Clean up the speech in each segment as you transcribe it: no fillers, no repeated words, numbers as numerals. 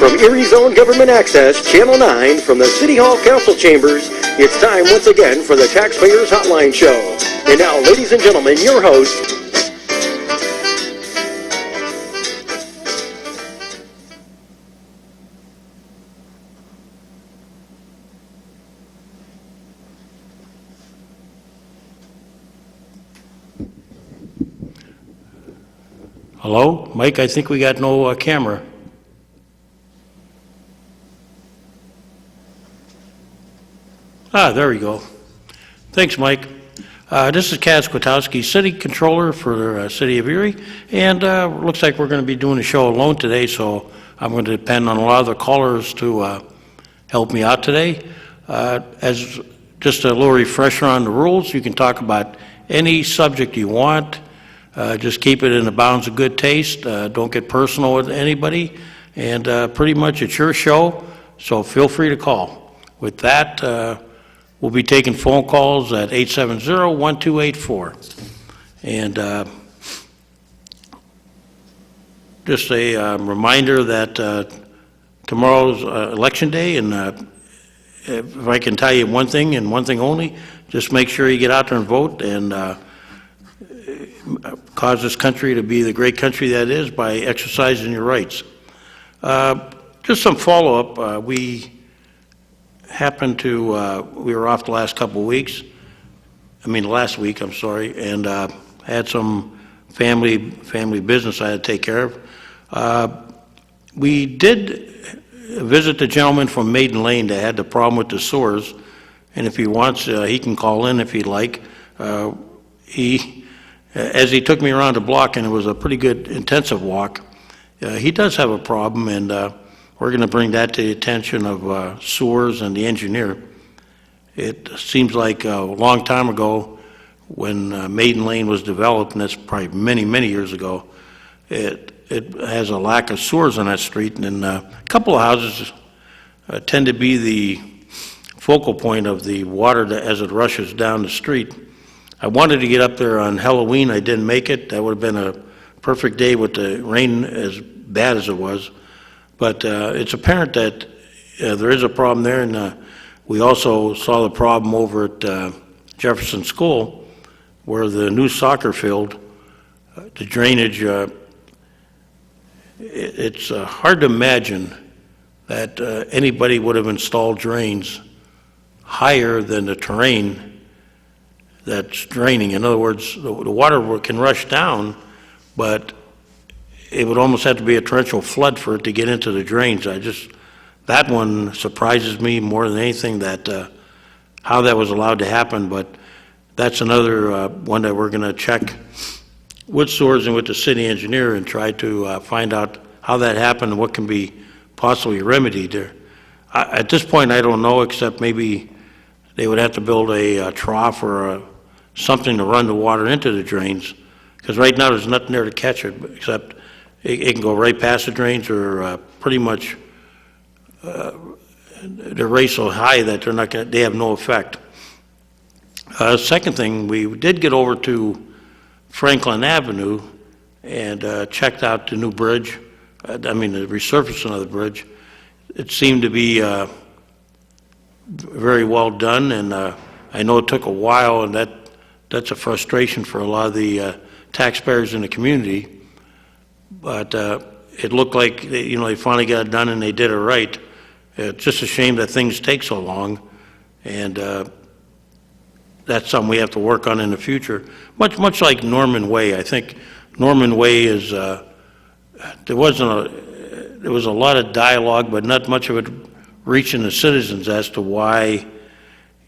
From Erie's own Government Access, Channel 9, from the City Hall Council Chambers, it's time once again for the Taxpayers Hotline Show. And now, ladies and gentlemen, your host, Hello? Mike, I think we got no camera. There we go. Thanks, Mike. This is Kaz Kwiatkowski, City Controller for the City of Erie, and looks like we're going to be doing a show alone today, so I'm going to depend on a lot of the callers to help me out today. As just a little refresher on the rules, you can talk about any subject you want. Just keep it in the bounds of good taste. Don't get personal with anybody. And pretty much it's your show, so feel free to call. With that, we'll be taking phone calls at 870-1284. And just a reminder that tomorrow's Election Day, and if I can tell you one thing and one thing only, just make sure you get out there and vote and cause this country to be the great country that it is by exercising your rights. Just some follow-up. We were off the last couple of weeks. Last week, I'm sorry, and had some family business I had to take care of. We did visit the gentleman from Maiden Lane that had the problem with the sewers, and if he wants, he can call in if he'd like. As he took me around the block, and it was a pretty good intensive walk, he does have a problem, and we're going to bring that to the attention of sewers and the engineer. It seems like a long time ago when Maiden Lane was developed, and that's probably many, many years ago, it has a lack of sewers on that street, and a couple of houses tend to be the focal point of the water as it rushes down the street. I wanted to get up there on Halloween. I didn't make it. That would have been a perfect day with the rain as bad as it was. But it's apparent that there is a problem there, and we also saw the problem over at Jefferson School, where the new soccer field, the drainage, it's hard to imagine that anybody would have installed drains higher than the terrain that's draining. In other words, the water can rush down, but it would almost have to be a torrential flood for it to get into the drains. That one surprises me more than anything, that how that was allowed to happen, but that's another one that we're going to check with sewers and with the city engineer and try to find out how that happened and what can be possibly remedied there. At this point, I don't know, except maybe they would have to build a trough or something to run the water into the drains, because right now there's nothing there to catch it, except it can go right past the drains, or pretty much they're raised so high that they have no effect. Second thing, we did get over to Franklin Avenue and checked out the new bridge, the resurfacing of the bridge. It seemed to be very well done, and I know it took a while, and that's a frustration for a lot of the taxpayers in the community, but it looked like they finally got it done and they did it right. It's just a shame that things take so long, and that's something we have to work on in the future. Much like Norman Way. I think Norman Way is there was a lot of dialogue, but not much of it reaching the citizens as to why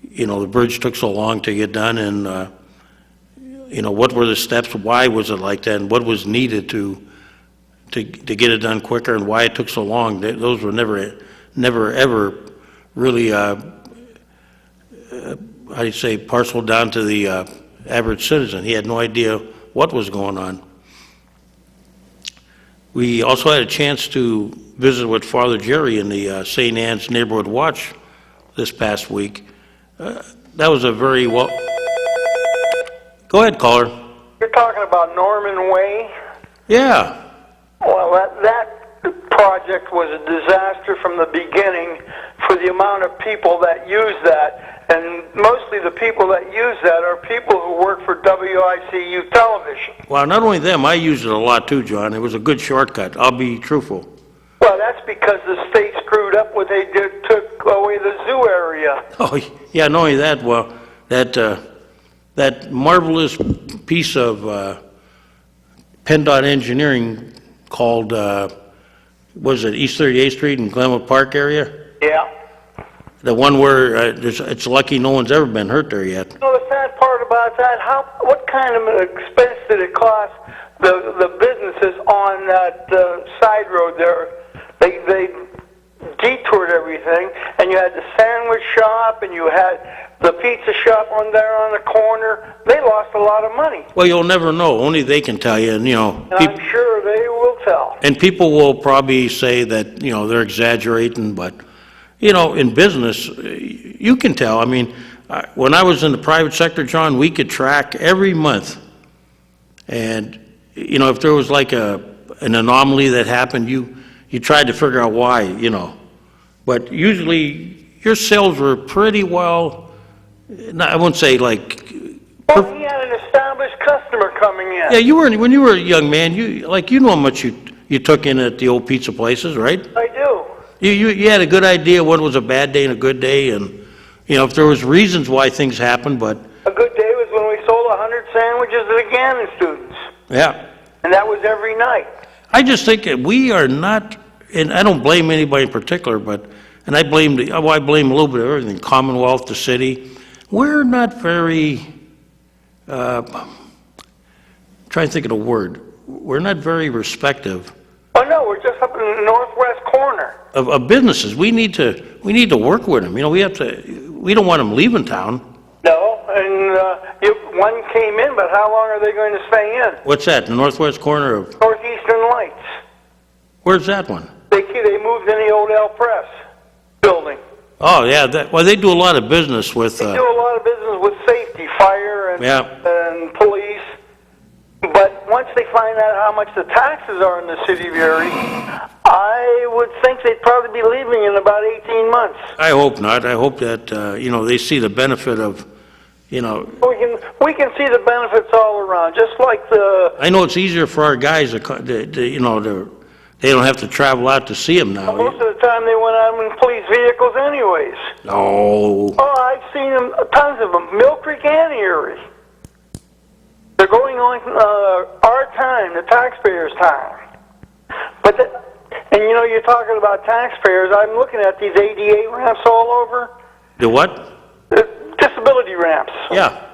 the bridge took so long to get done, and what were the steps, why was it like that, and what was needed to get it done quicker, and why it took so long. Those were never ever really parceled down to the average citizen. He had no idea what was going on. We also had a chance to visit with Father Jerry in the St. Anne's Neighborhood Watch this past week. That was a very well... Go ahead, caller. You're talking about Norman Way? Yeah. Well, that project was a disaster from the beginning for the amount of people that use that. And mostly the people that use that are people who work for WICU television. Well, not only them, I use it a lot too, John. It was a good shortcut. I'll be truthful. Well, that's because the state screwed up what they did, took away the zoo area. Oh, yeah, not only that, well, that marvelous piece of PennDOT engineering called, was it East 38th Street in Glenwood Park area? Yeah. The one where it's lucky no one's ever been hurt there yet. You know, the sad part about that, what kind of an expense did it cost the businesses on that side road there? They detoured everything, and you had the sandwich shop, and you had the pizza shop on there on the corner. They lost a lot of money. Well, you'll never know. Only they can tell you, and And I'm sure they will tell. And people will probably say that, they're exaggerating, but, in business, you can tell. I mean, when I was in the private sector, John, we could track every month. And, if there was like an anomaly that happened, you tried to figure out why, But usually your sales were pretty well, I won't say like... Well, he had an established customer coming in. Yeah, when you were a young man, you know how much you took in at the old pizza places, right? I do. You had a good idea what was a bad day and a good day, and, if there was reasons why things happened, but... A good day was when we sold 100 sandwiches to the Gannon students. Yeah. And that was every night. I just think that we are not, and I don't blame anybody in particular, and I blame a little bit of everything, Commonwealth, the city. We're not very, trying to think of the word, we're not very respective. Oh no, we're just up in the northwest corner. Of businesses. We need to work with them. We don't want them leaving town. No, and one came in, but how long are they going to stay in? What's that, the northwest corner of? Northeastern Lights. Where's that one? They moved in the old El Press building. Oh, yeah, they do a lot of business with... They do a lot of business with safety, fire, and police. But once they find out how much the taxes are in the city of Erie, I would think they'd probably be leaving in about 18 months. I hope not. I hope that, they see the benefit of, We can see the benefits all around, just like the... I know it's easier for our guys they don't have to travel out to see them now. Most of the time they went out in police vehicles anyways. No. Oh, I've seen them, tons of them, Mill Creek and Erie. They're going on our time, the taxpayers' time. And you're talking about taxpayers. I'm looking at these ADA ramps all over. The what? The disability ramps. Yeah.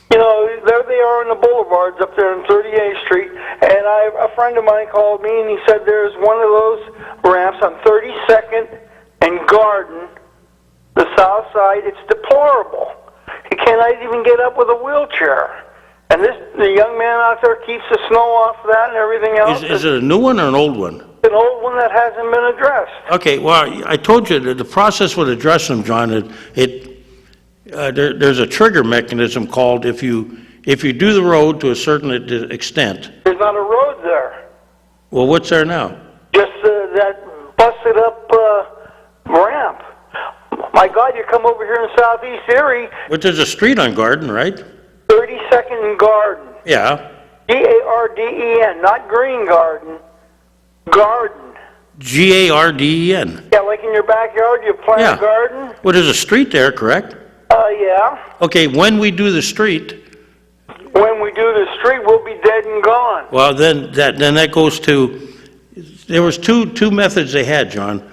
There they are on the boulevards up there on 38th Street. And a friend of mine called me and he said there's one of those ramps on 32nd and Garden, the south side. It's deplorable. He cannot even get up with a wheelchair. And the young man out there keeps the snow off that and everything else. Is it a new one or an old one? An old one that hasn't been addressed. Okay, well, I told you that the process with addressing them, John, there's a trigger mechanism called if you do the road to a certain extent. There's not a road there. Well, what's there now? Just that busted up ramp. My God, you come over here in Southeast Erie. But there's a street on Garden, right? 32nd and Garden. Yeah. Garden, not Green Garden. Garden. Garden. Yeah, like in your backyard, you plant a garden. Well, there's a street there, correct? Yeah. Okay, when we do the street... When we do the street, we'll be dead and gone. Well, then that goes to... There was two methods they had, John.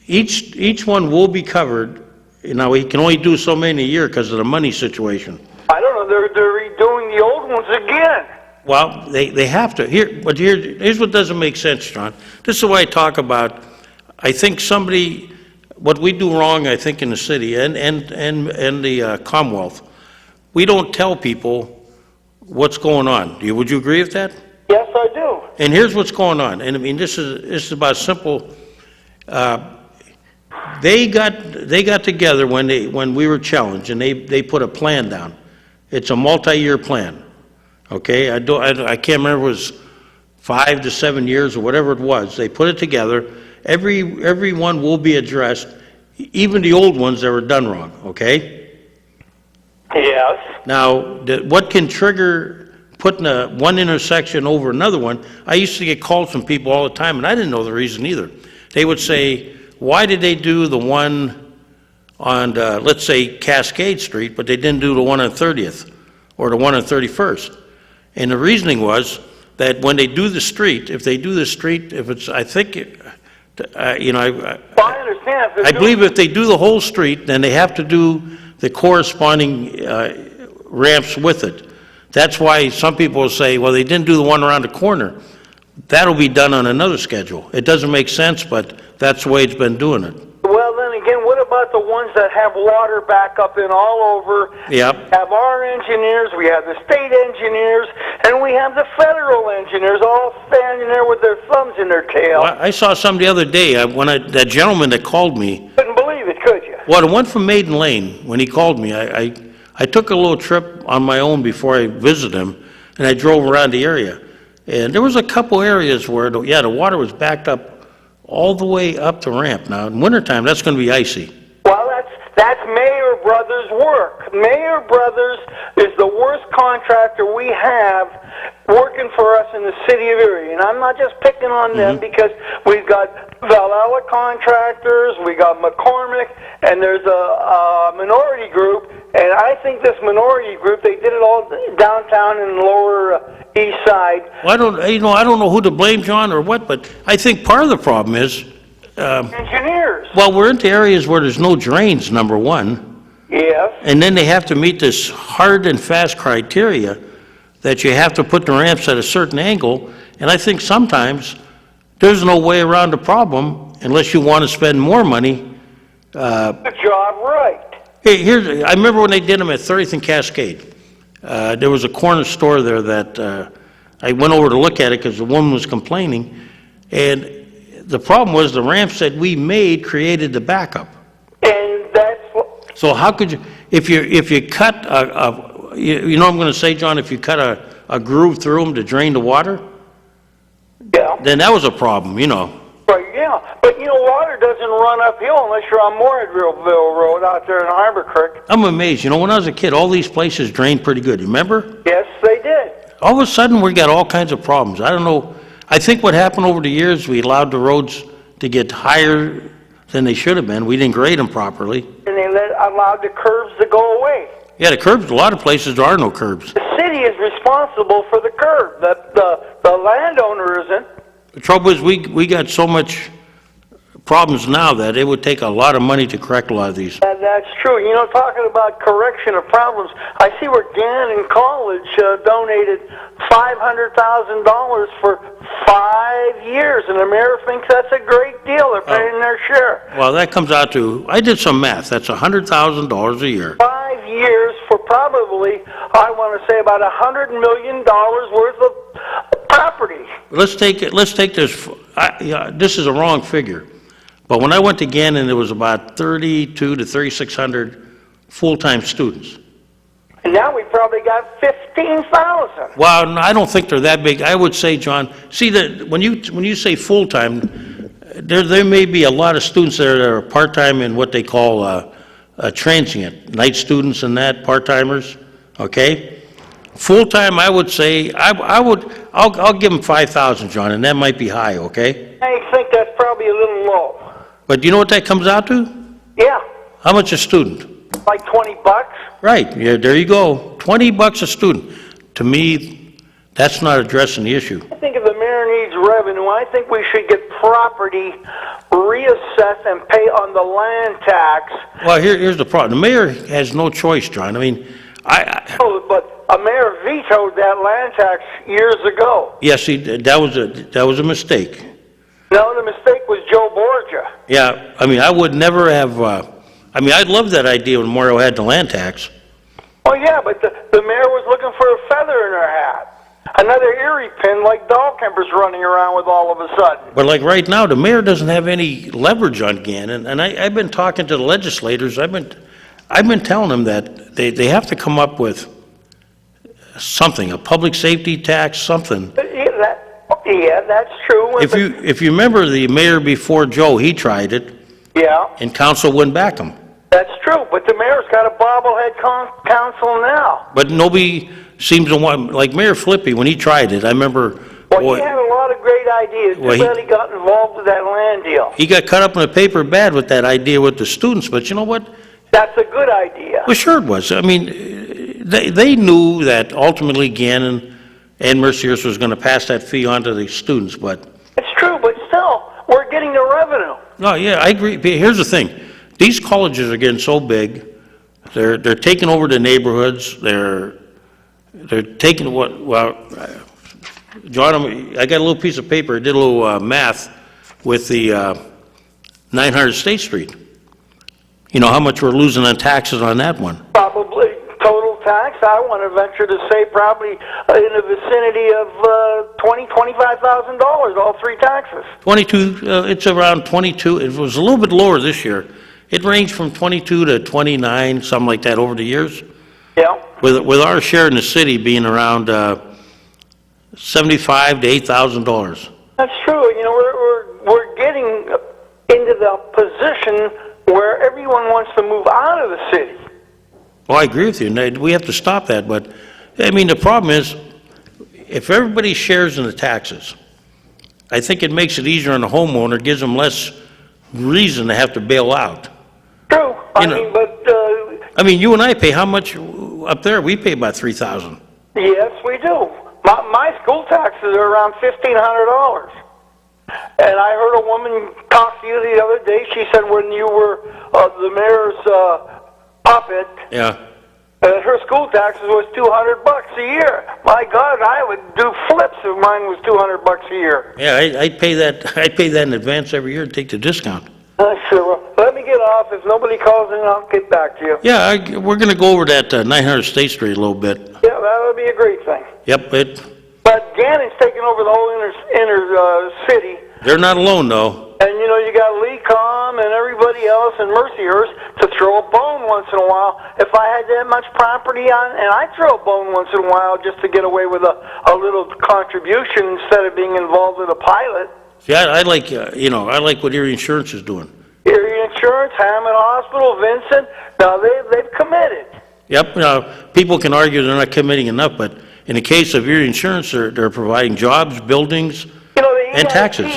Each one will be covered. Now, we can only do so many a year because of the money situation. I don't know. They're redoing the old ones again. Well, they have to. Here's what doesn't make sense, John. This is why I talk about, I think what we do wrong, I think, in the city and the Commonwealth, we don't tell people what's going on. Would you agree with that? Yes, I do. And here's what's going on. And I mean, this is about simple. They got together when we were challenged, and they put a plan down. It's a multi-year plan. Okay, I can't remember, it was 5 to 7 years or whatever it was. They put it together. Every one will be addressed, even the old ones that were done wrong, okay? Yes. Now, what can trigger putting one intersection over another one? I used to get calls from people all the time, and I didn't know the reason either. They would say, why did they do the one on, let's say, Cascade Street, but they didn't do the one on 30th or the one on 31st? And the reasoning was that when they do the street, if it's, I think, you know, Well, I understand. I believe if they do the whole street, then they have to do the corresponding ramps with it. That's why some people will say, well, they didn't do the one around the corner. That'll be done on another schedule. It doesn't make sense, but that's the way it's been doing it. Well, then again, what about the ones that have water backup in all over? Yep. Have our engineers, we have the state engineers, and we have the federal engineers all standing there with their thumbs in their tail. Well, I saw some the other day, that gentleman that called me, Couldn't believe it, could you? well, the one from Maiden Lane, when he called me, I took a little trip on my own before I visited him, and I drove around the area. And there was a couple areas where, the water was backed up all the way up the ramp. Now, in wintertime, that's going to be icy. Well, that's Mayor Brothers' work. Mayor Brothers is the worst contractor we have working for us in the city of Erie. And I'm not just picking on them because we've got Valhalla Contractors, we got McCormick, and there's a minority group. And I think this minority group, they did it all downtown in the lower east side. Well, I don't know who to blame, John, or what, but I think part of the problem is, Engineers. well, we're into areas where there's no drains, number one, Yes. and then they have to meet this hard and fast criteria that you have to put the ramps at a certain angle, and I think sometimes there's no way around the problem unless you want to spend more money. Good job, right. Hey, I remember when they did them at 30th and Cascade. There was a corner store there that I went over to look at it because the woman was complaining, and the problem was the ramps that we made created the backup. And that's what... So how could you, if you cut you know what I'm going to say, John, if you cut a groove through them to drain the water, Yeah. then that was a problem, you know. Right, yeah. But, water doesn't run uphill unless you're on Morrisville Road out there in Harbor Creek. I'm amazed. When I was a kid, all these places drained pretty good. You remember? Yes, they did. All of a sudden, we got all kinds of problems. I don't know. I think what happened over the years, we allowed the roads to get higher than they should have been. We didn't grade them properly. And they allowed the curbs to go away. Yeah, the curbs, a lot of places, there are no curbs. The city is responsible for the curb. The landowner isn't. The trouble is, we got so much problems now that it would take a lot of money to correct a lot of these. That's true. Talking about correction of problems, I see where Gannon College donated $500,000 for 5 years, and the mayor thinks that's a great deal. They're paying their share. Well, that comes out to, I did some math, that's $100,000 a year. 5 years for probably, I want to say, about $100 million worth of property. Let's take this, this is a wrong figure, but when I went to Gannon, there was about 3,200 to 3,600 full-time students. And now we probably got 15,000. Well, no, I don't think they're that big. I would say, John, see, that when you say full-time, there may be a lot of students there that are part-time in what they call transient, night students and that, part-timers, okay? Full-time, I would say, I'll give them 5,000, John, and that might be high, okay? I think that's probably a little low. But do you know what that comes out to? Yeah, How much a student? like $20. Right, yeah, there you go, $20 a student. To me, that's not addressing the issue. I think if the mayor needs revenue, I think we should get property reassessed and pay on the land tax. Well, here's the problem. The mayor has no choice, John. I mean, Oh, but a mayor vetoed that land tax years ago. yes, that was a mistake. No, the mistake was Joe Borgia. Yeah, I mean, I would never have, I love that idea when Mario had the land tax. Oh, yeah, but the mayor was looking for a feather in her hat. Another Erie pin like Dahlkemper's running around with all of a sudden. But like right now, the mayor doesn't have any leverage on Gannon, and I've been talking to the legislators. I've been telling them that they have to come up with something, a public safety tax, something. yeah, that's true. If you remember the mayor before Joe, he tried it, Yeah, and council wouldn't back him. that's true. But the mayor's got a bobblehead council now. But nobody seems to want, like Mayor Flippy, when he tried it, I remember, Well, boy, he had a lot of great ideas. Well, Too bad he got involved with that land deal. he got cut up in the paper bad with that idea with the students, but you know what? That's a good idea. Well, sure it was. I mean, they knew that ultimately Gannon and Merciers was going to pass that fee on to the students, but, It's true, but still, we're getting the revenue. no, yeah, I agree. But here's the thing. These colleges are getting so big, they're taking over the neighborhoods, they're taking John, I got a little piece of paper, I did a little math with the 900 State Street. You know how much we're losing on taxes on that one? Probably total tax, I want to venture to say probably in the vicinity of $25,000, all three taxes. 22, it's around 22, it was a little bit lower this year. It ranged from 22 to 29, something like that over the years. Yeah. With our share in the city being around $75 to $8,000. That's true. You know, we're getting into the position where everyone wants to move out of the city. Well, I agree with you, and we have to stop that, but, I mean, the problem is, if everybody shares in the taxes, I think it makes it easier on the homeowner, gives them less reason to have to bail out. True. I mean, you and I pay how much up there? We pay about $3,000. Yes, we do. My school taxes are around $1,500. And I heard a woman talk to you the other day. She said when you were the mayor's puppet, Yeah. her school taxes was $200 a year. My God, I would do flips if mine was $200 a year. Yeah, I'd pay that. I'd pay that in advance every year and take the discount. Sure. Let me get off. If nobody calls in, I'll get back to you. Yeah, we're going to go over that 900 State Street a little bit. Yeah, that would be a great thing. Yep, But Gannon's taking over the whole inner city. they're not alone though. And, you know, you got Lecom and everybody else and Mercyhurst to throw a bone once in a while. If I had that much property on, and I'd throw a bone once in a while just to get away with a little contribution instead of being involved with a pilot. See, I like, I like what Erie Insurance is doing. Erie Insurance, Hammond Hospital, Vincent, now they've committed. Yep, now, people can argue they're not committing enough, but in the case of Erie Insurance, they're providing jobs, buildings, You know, the and taxes.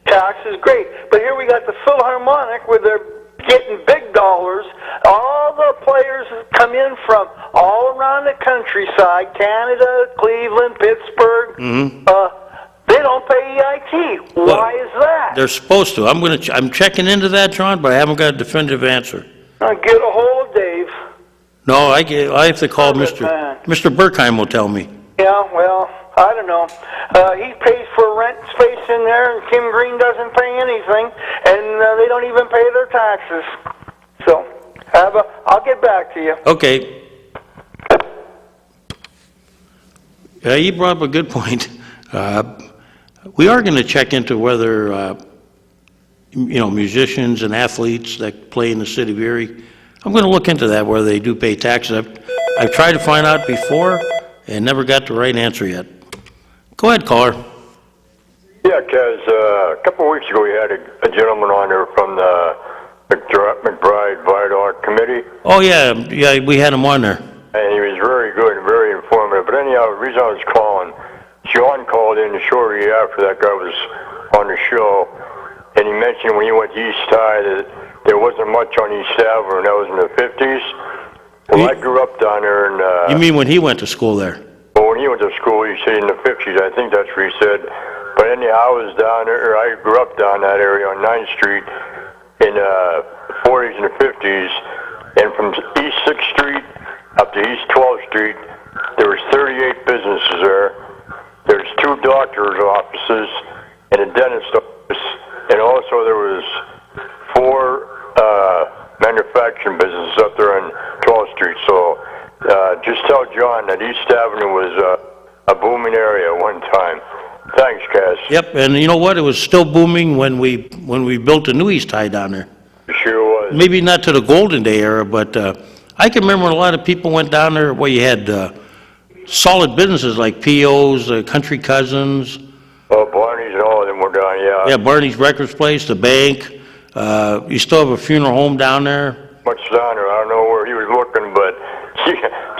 tax is great, but here we got the Philharmonic where they're getting big dollars. All the players come in from all around the countryside, Canada, Cleveland, Pittsburgh. Mm-hmm. They don't pay EIT. Why is that? They're supposed to. I'm checking into that, John, but I haven't got a definitive answer. Get a hold of Dave. No, I have to call Mr. Mr. Berkheim will tell me. Yeah, well, I don't know. He pays for rent space in there, and Kim Green doesn't pay anything, and they don't even pay their taxes. So, I'll get back to you. Okay. You brought up a good point. We are going to check into whether, musicians and athletes that play in the city of Erie, I'm going to look into that, whether they do pay taxes. I've tried to find out before and never got the right answer yet. Go ahead, caller. Yeah, Kaz, a couple of weeks ago we had a gentleman on there from the McBride Viaduct Committee. Oh, yeah, we had him on there. And he was very good and very informative. But anyhow, the reason I was calling, John called in shortly after that guy was on the show, and he mentioned when he went to East High that there wasn't much on East Ave, and that was in the 50s. Well, I grew up down there. You mean when he went to school there? Well, when he went to school, he said in the 50s, I think that's what he said. But anyhow, I was down there, I grew up down that area on 9th Street in the 40s and the 50s, and from East 6th Street up to East 12th Street, there was 38 businesses there. There's 2 doctor's offices and a dentist office, and also there was 4 manufacturing businesses up there on 12th Street. So just tell John that East Avenue was a booming area at one time. Thanks, Cass. Yep, and you know what? It was still booming when we built the new East High down there. It sure was. Maybe not to the Golden Day era, but I can remember when a lot of people went down there where you had solid businesses like P.O.'s, Country Cousins. Oh, boy. gone, yeah. Yeah, Barney's Records Place, the bank. You still have a funeral home down there? Much down there. I don't know where he was looking, but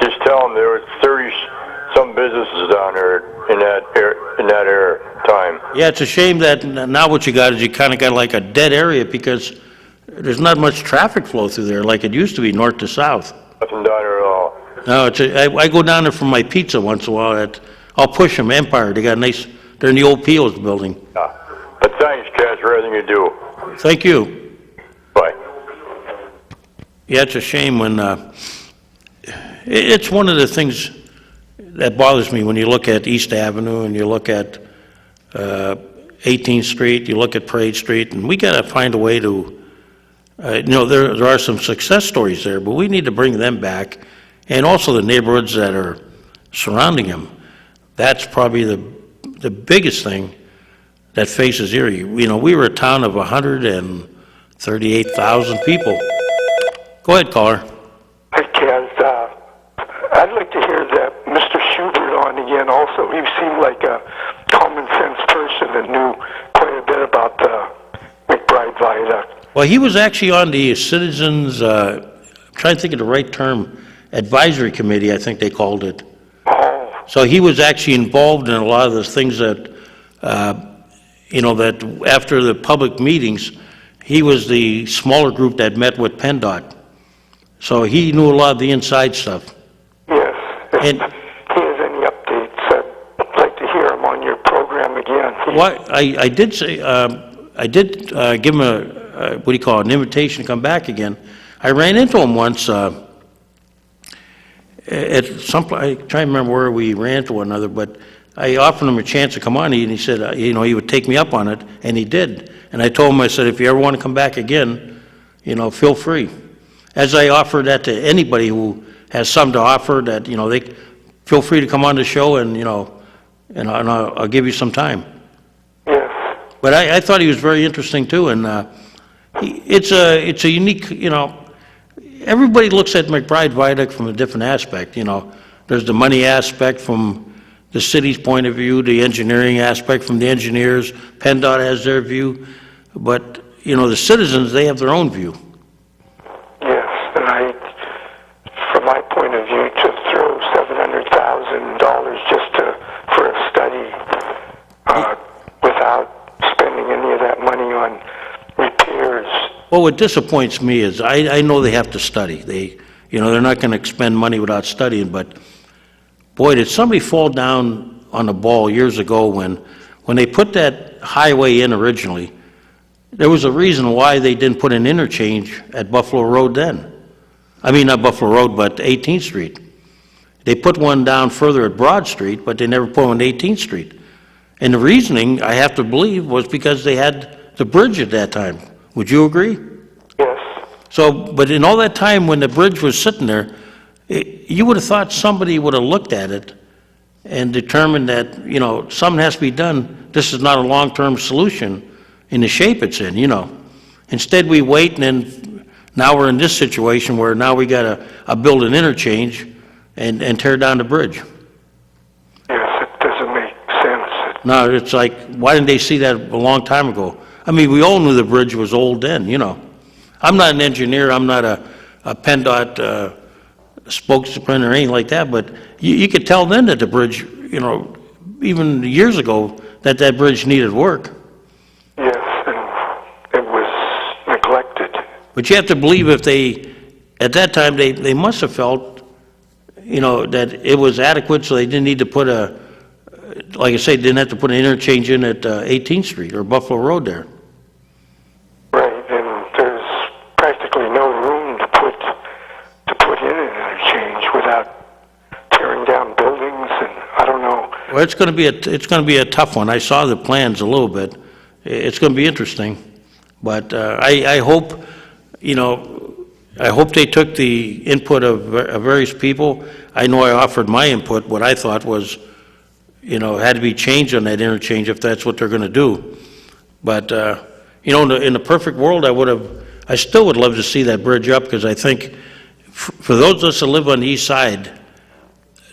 just tell him there was 30-some businesses down there in that era time. Yeah, it's a shame that now what you got is you kind of got like a dead area because there's not much traffic flow through there like it used to be north to south. Nothing down there at all. No, I go down there for my pizza once in a while. I'll push them, Empire. They got a nice, they're in the old Pio's building. Yeah. But thanks, Cass, for everything you do. Thank you. Bye. Yeah, it's a shame when, it's one of the things that bothers me when you look at East Avenue and you look at 18th Street, you look at Parade Street, and we got to find a way to, there are some success stories there, but we need to bring them back, and also the neighborhoods that are surrounding them. That's probably the biggest thing that faces Erie. We were a town of 138,000 people. Go ahead, caller. Hey, Kaz, I'd like to hear that Mr. Schubert on again also. He seemed like a common sense person that knew quite a bit about the McBride Viaduct. Well, he was actually on the Citizens, I'm trying to think of the right term, Advisory Committee, I think they called it. Oh. So he was actually involved in a lot of the things that, that after the public meetings, he was the smaller group that met with PennDOT. So he knew a lot of the inside stuff. Yes. If And he has any updates, I'd like to hear him on your program again. I did say, I did give him an invitation to come back again. I ran into him once at some point, I try to remember where we ran into one another, but I offered him a chance to come on, and he said, he would take me up on it, and he did. And I told him, I said, if you ever want to come back again, feel free. As I offer that to anybody who has something to offer, that, they feel free to come on the show, and, I'll give you some time. Yes. But I thought he was very interesting too, and it's a unique, everybody looks at McBride Viaduct from a different aspect. There's the money aspect from the city's point of view, the engineering aspect from the engineers. PennDOT has their view, but the citizens, they have their own view. Yes, and from my point of view, to throw $700,000 just for a study without spending any of that money on repairs. Well, what disappoints me is I know they have to study. They're not going to expend money without studying, but boy, did somebody fall down on the ball years ago when they put that highway in originally. There was a reason why they didn't put an interchange at Buffalo Road then. I mean, not Buffalo Road, but 18th Street. They put one down further at Broad Street, but they never put one on 18th Street. And the reasoning, I have to believe, was because they had the bridge at that time. Would you agree? Yes. So, but in all that time when the bridge was sitting there, you would have thought somebody would have looked at it and determined that, something has to be done. This is not a long-term solution in the shape it's in, Instead, we wait, and then now we're in this situation where now we got to build an interchange and tear down the bridge. Yes, it doesn't make sense. No, it's like, why didn't they see that a long time ago? I mean, we all knew the bridge was old then, I'm not an engineer, I'm not a PennDOT spokesperson or anything like that, but you could tell then that the bridge, even years ago, that bridge needed work. Yes, and it was neglected. But you have to believe at that time, they must have felt, that it was adequate, so they didn't need to put like I say, didn't have to put an interchange in at 18th Street or Buffalo Road there. Right, and there's practically no room to put in an interchange without tearing down buildings, and I don't know. Well, it's going to be a tough one. I saw the plans a little bit. It's going to be interesting, but I hope, I hope they took the input of various people. I know I offered my input, what I thought was, had to be changed on that interchange if that's what they're going to do. But, in the perfect world, I still would love to see that bridge up, because I think for those of us that live on the east side,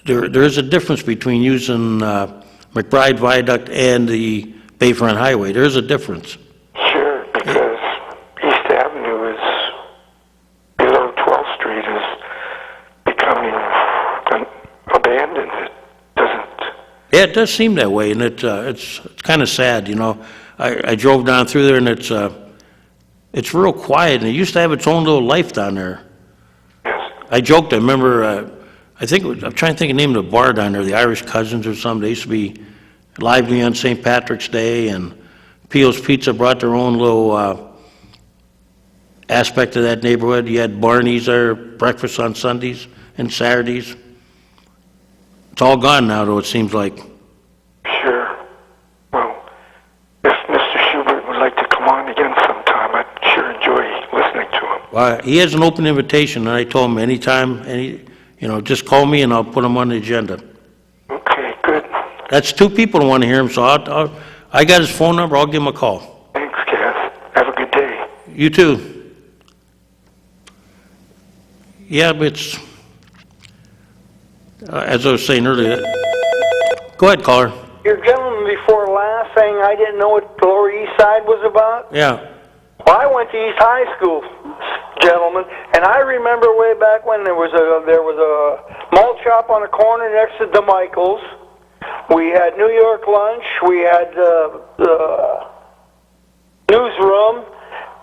there is a difference between using McBride Viaduct and the Bayfront Highway. There's a difference. Sure, because East Avenue is below 12th Street is becoming abandoned. It doesn't. Yeah, it does seem that way, and it's kind of sad, you know. I drove down through there, and it's real quiet, and it used to have its own little life down there. Yes. I joked, I remember, I'm trying to think of the name of the bar down there, the Irish Cousins or something. They used to be lively on St. Patrick's Day, and Pio's Pizza brought their own little aspect of that neighborhood. You had Barney's there, breakfast on Sundays and Saturdays. It's all gone now, though, it seems like. Sure. Well, if Mr. Schubert would like to come on again sometime, I'd sure enjoy listening to him. Well, he has an open invitation, and I told him anytime, just call me and I'll put him on the agenda. Okay, good. That's two people who want to hear him, so I got his phone number. I'll give him a call. Thanks, Cass. Have a good day. You too. Yeah, but it's, as I was saying earlier, go ahead, caller. Your gentleman before last saying I didn't know what the Lower East Side was about. Yeah. Well, I went to East High School, gentlemen, and I remember way back when there was a malt shop on the corner next to DeMichael's. We had New York lunch. We had the newsroom.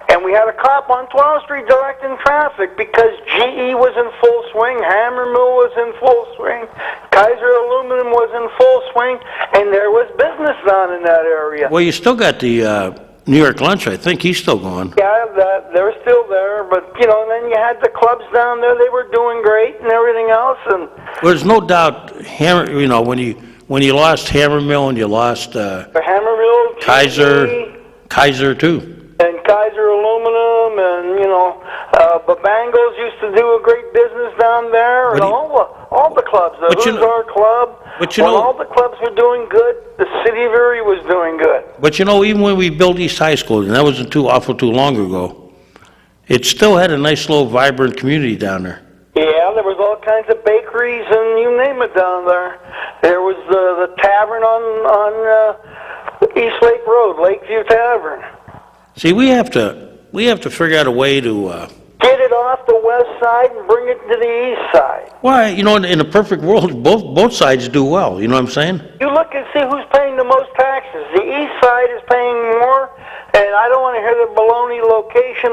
And we had a cop on 12th Street directing traffic because GE was in full swing, Hammer Mill was in full swing, Kaiser Aluminum was in full swing, and there was business down in that area. Well, you still got the New York lunch. I think he's still going. Yeah, they're still there, but, and then you had the clubs down there. They were doing great and everything else. And well, there's no doubt, when you lost Hammer Mill and you lost the Hammer Mill, Kaiser too. And Kaiser Aluminum, and Babangos used to do a great business down there, and all the clubs, the Hussar Club, all the clubs were doing good. The city of Erie was doing good. But even when we built East High School, and that wasn't too long ago, it still had a nice little vibrant community down there. Yeah, there was all kinds of bakeries and you name it down there. There was the tavern on East Lake Road, Lakeview Tavern. See, we have to figure out a way to get it off the west side and bring it to the east side. Well, in a perfect world, both sides do well. You know what I'm saying? You look and see who's paying the most taxes. The east side is paying more, and I don't want to hear the baloney location.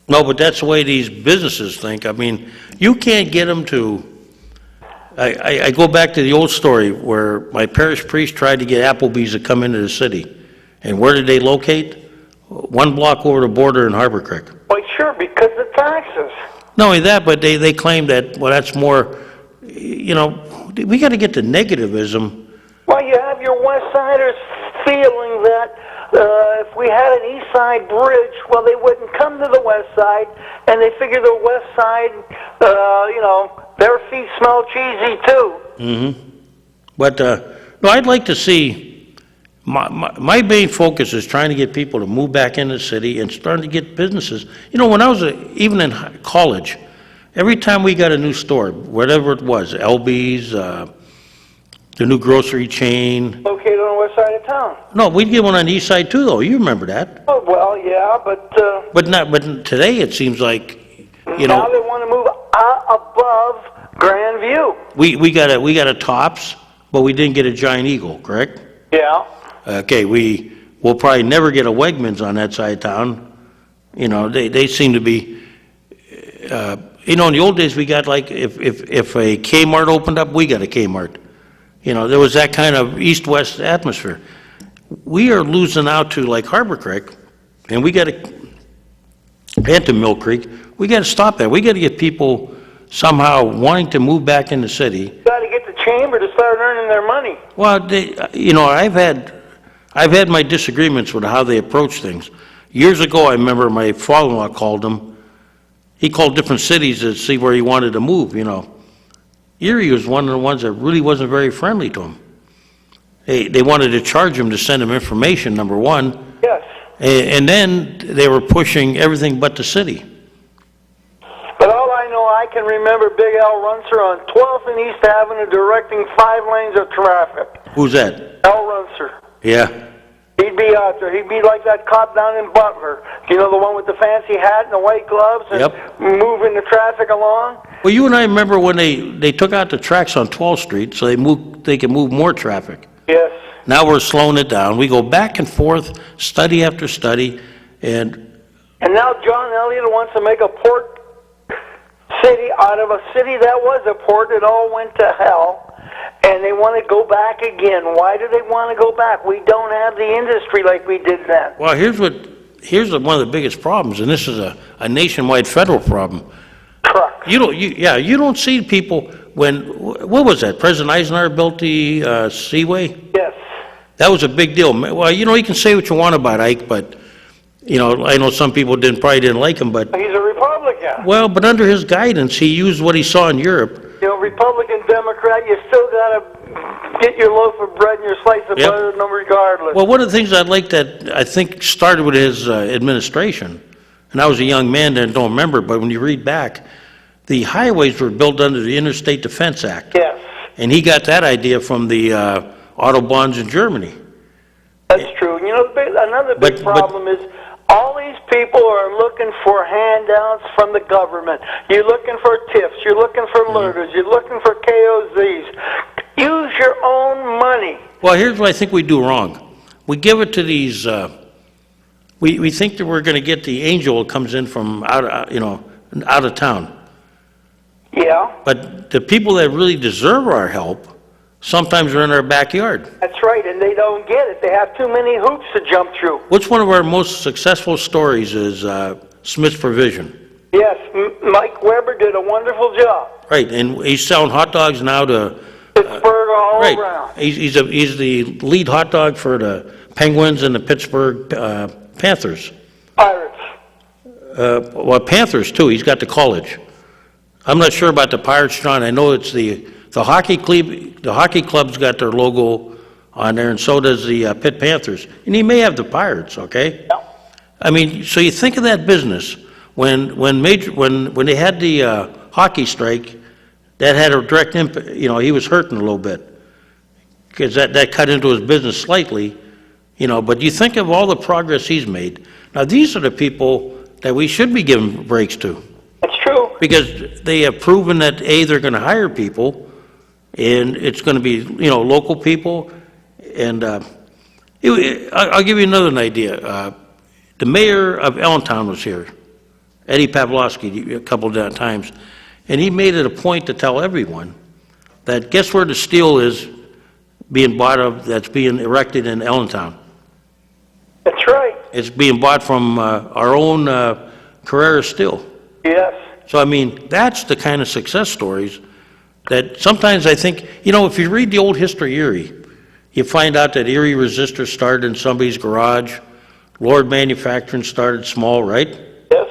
No, but that's the way these businesses think. I mean, you can't get them to. I go back to the old story where my parish priest tried to get Applebee's to come into the city. And where did they locate? 1 block over the border in Harbor Creek. Well, sure, because of taxes. Not only that, but they claim that, well, that's more, we got to get to negativism. Well, you have your West Siders feeling that if we had an East Side bridge, well, they wouldn't come to the West Side, and they figure the West Side, their feet smell cheesy too. Mm-hmm. But, no, I'd like to see. My main focus is trying to get people to move back in the city and starting to get businesses. When I was even in college, every time we got a new store, whatever it was, LB's, the new grocery chain. Located on the west side of town. No, we'd get one on the east side too, though. You remember that? Oh well, yeah, but. But today it seems like, Now they want to move above Grandview. We got a Tops, but we didn't get a Giant Eagle, correct? Yeah. Okay, we'll probably never get a Wegmans on that side of town. They seem to be, in the old days we got like, if a Kmart opened up, we got a Kmart. There was that kind of east-west atmosphere. We are losing out to like Harbor Creek, and and to Mill Creek. We got to stop that. We got to get people somehow wanting to move back in the city. You got to get the chamber to start earning their money. Well, I've had my disagreements with how they approach things. Years ago, I remember my father-in-law called them. He called different cities to see where he wanted to move, Erie was one of the ones that really wasn't very friendly to him. They wanted to charge him to send him information, number one. Yes. And then they were pushing everything but the city. But all I know, I I can remember Big Al Runcer on 12th and East Avenue directing 5 lanes of traffic. Who's that? Al Runcer. Yeah. He'd be out there. He'd be like that cop down in Butler. You know, the one with the fancy hat and the white gloves and moving the traffic along? Well, you and I remember when they took out the tracks on 12th Street so they could move more traffic. Yes. Now we're slowing it down. We go back and forth, study after study, and now John Elliott wants to make a port city out of a city that was a port. It all went to hell. And they want to go back again. Why do they want to go back? We don't have the industry like we did then. Well, here's one of the biggest problems, and this is a nationwide federal problem. Trucks. You don't see people what was that? President Eisenhower built the Seaway? Yes. That was a big deal. Well, you can say what you want about Ike, but I know some people probably didn't like him, but he's a Republican. Well, but under his guidance, he used what he saw in Europe. Republican, Democrat, you still got to get your loaf of bread and your slice of butter regardless. Well, one of the things I'd like that I think started with his administration, and I was a young man then, don't remember, but when you read back, the highways were built under the Interstate Defense Act. Yes. And he got that idea from the Autobahns in Germany. That's true. Another big problem is all these people are looking for handouts from the government. You're looking for tips. You're looking for murders. You're looking for KOZs. Use your own money. Well, here's what I think we do wrong. We give it to these. We think that we're going to get the angel that comes in from out of town. Yeah. But the people that really deserve our help sometimes are in our backyard. That's right, and they don't get it. They have too many hoops to jump through. What's one of our most successful stories is Smith's Provision. Yes, Mike Weber did a wonderful job. Right, and he's selling hot dogs now to Pittsburgh all around. He's the lead hot dog for the Penguins and the Pittsburgh Panthers. Pirates. Panthers too. He's got the college. I'm not sure about the Pirates, John. I know it's the hockey club. The hockey club's got their logo on there, and so does the Pitt Panthers. And he may have the Pirates, okay? Yeah. I mean, so you think of that business when they had the hockey strike, that had a direct impact. He was hurting a little bit because that cut into his business slightly. But you think of all the progress he's made. Now these are the people that we should be giving breaks to. That's true. Because they have proven that they're going to hire people. And it's going to be, local people. And I'll give you another idea. The mayor of Allentown was here, Eddie Pavlovsky, a couple of times. And he made it a point to tell everyone that guess where the steel is being bought of that's being erected in Allentown? That's right. It's being bought from our own Carrera Steel. Yes. So, I mean, that's the kind of success stories that sometimes I think, if you read the old history of Erie, you find out that Erie resistors started in somebody's garage. Lord Manufacturing started small, right? Yes.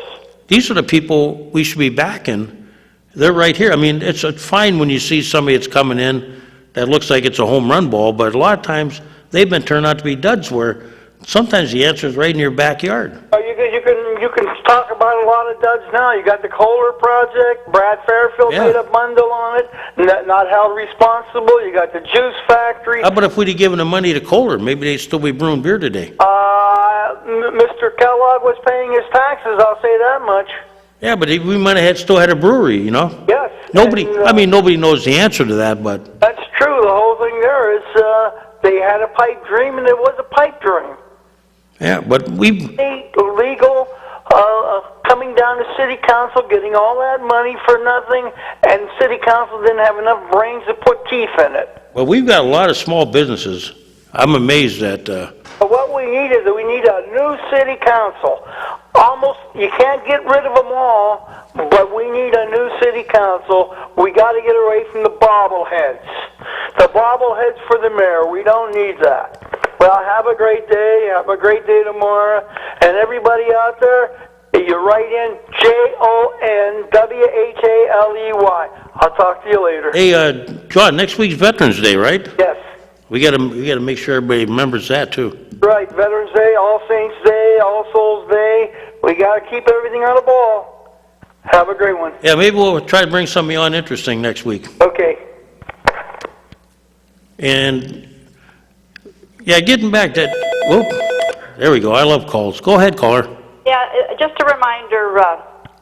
These are the people we should be backing. They're right here. I mean, it's fine when you see somebody that's coming in that looks like it's a home run ball, but a lot of times they've been turned out to be duds where sometimes the answer is right in your backyard. You can talk about a lot of duds now. You got the Kohler project. Brad Fairfield made a bundle on it. Not held responsible. You got the juice factory. How about if we'd have given the money to Kohler? Maybe they'd still be brewing beer today. Mr. Kellogg was paying his taxes, I'll say that much. Yeah, but we might have still had a brewery, Yes. Nobody knows the answer to that, but... That's true. The whole thing there is they had a pipe dream, and it was a pipe dream. Yeah, but Illegal, coming down to city council, getting all that money for nothing, and city council didn't have enough brains to put teeth in it. Well, we've got a lot of small businesses. I'm amazed that... But what we need is we need a new city council. You can't get rid of them all, but we need a new city council. We got to get away from the bobbleheads. The bobbleheads for the mayor, we don't need that. Well, have a great day. Have a great day tomorrow. And everybody out there, you write in JONWHALEY. I'll talk to you later. Hey, John, next week's Veterans Day, right? Yes. We got to make sure everybody remembers that too. Right, Veterans Day, All Saints Day, All Souls Day. We got to keep everything on the ball. Have a great one. Yeah, maybe we'll try to bring somebody on interesting next week. Okay. And, yeah, getting back to, whoop, there we go. I love calls. Go ahead, caller. Yeah, just a reminder,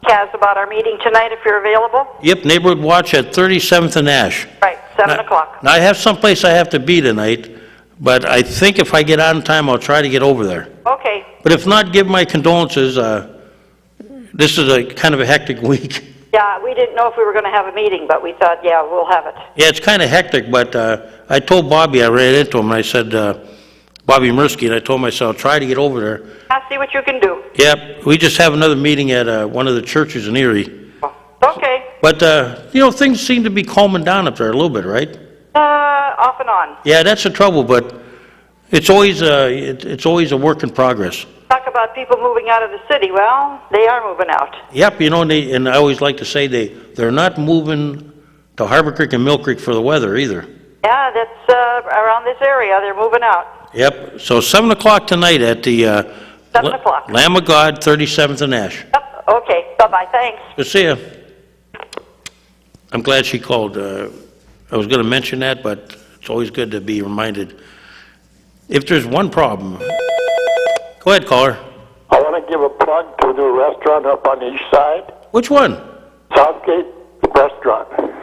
Kaz, about our meeting tonight, if you're available. Yep, Neighborhood Watch at 37th and Ash. Right, 7 o'clock. Now, I have someplace I have to be tonight, but I think if I get out in time, I'll try to get over there. Okay. But if not, give my condolences. This is a kind of a hectic week. Yeah, we didn't know if we were going to have a meeting, but we thought, yeah, we'll have it. Yeah, it's kind of hectic, but I told Bobby, I ran into him, and I said, Bobby Mirsky, and I told him, I said, I'll try to get over there. I'll see what you can do. Yep, we just have another meeting at one of the churches in Erie. Okay. But, things seem to be calming down up there a little bit, right? Off and on. Yeah, that's the trouble, but it's always a work in progress. Talk about people moving out of the city. Well, they are moving out. Yep, and I always like to say they're not moving to Harbor Creek and Mill Creek for the weather either. Yeah, that's around this area. They're moving out. Yep, so 7 o'clock tonight at the 7 o'clock. Lamb of God, 37th and Ash. Yep. Okay. Bye-bye. Thanks. Good to see you. I'm glad she called. I was going to mention that, but it's always good to be reminded. If there's one problem, go ahead, caller. I want to give a plug to a new restaurant up on the east side, Which one? Southgate Restaurant.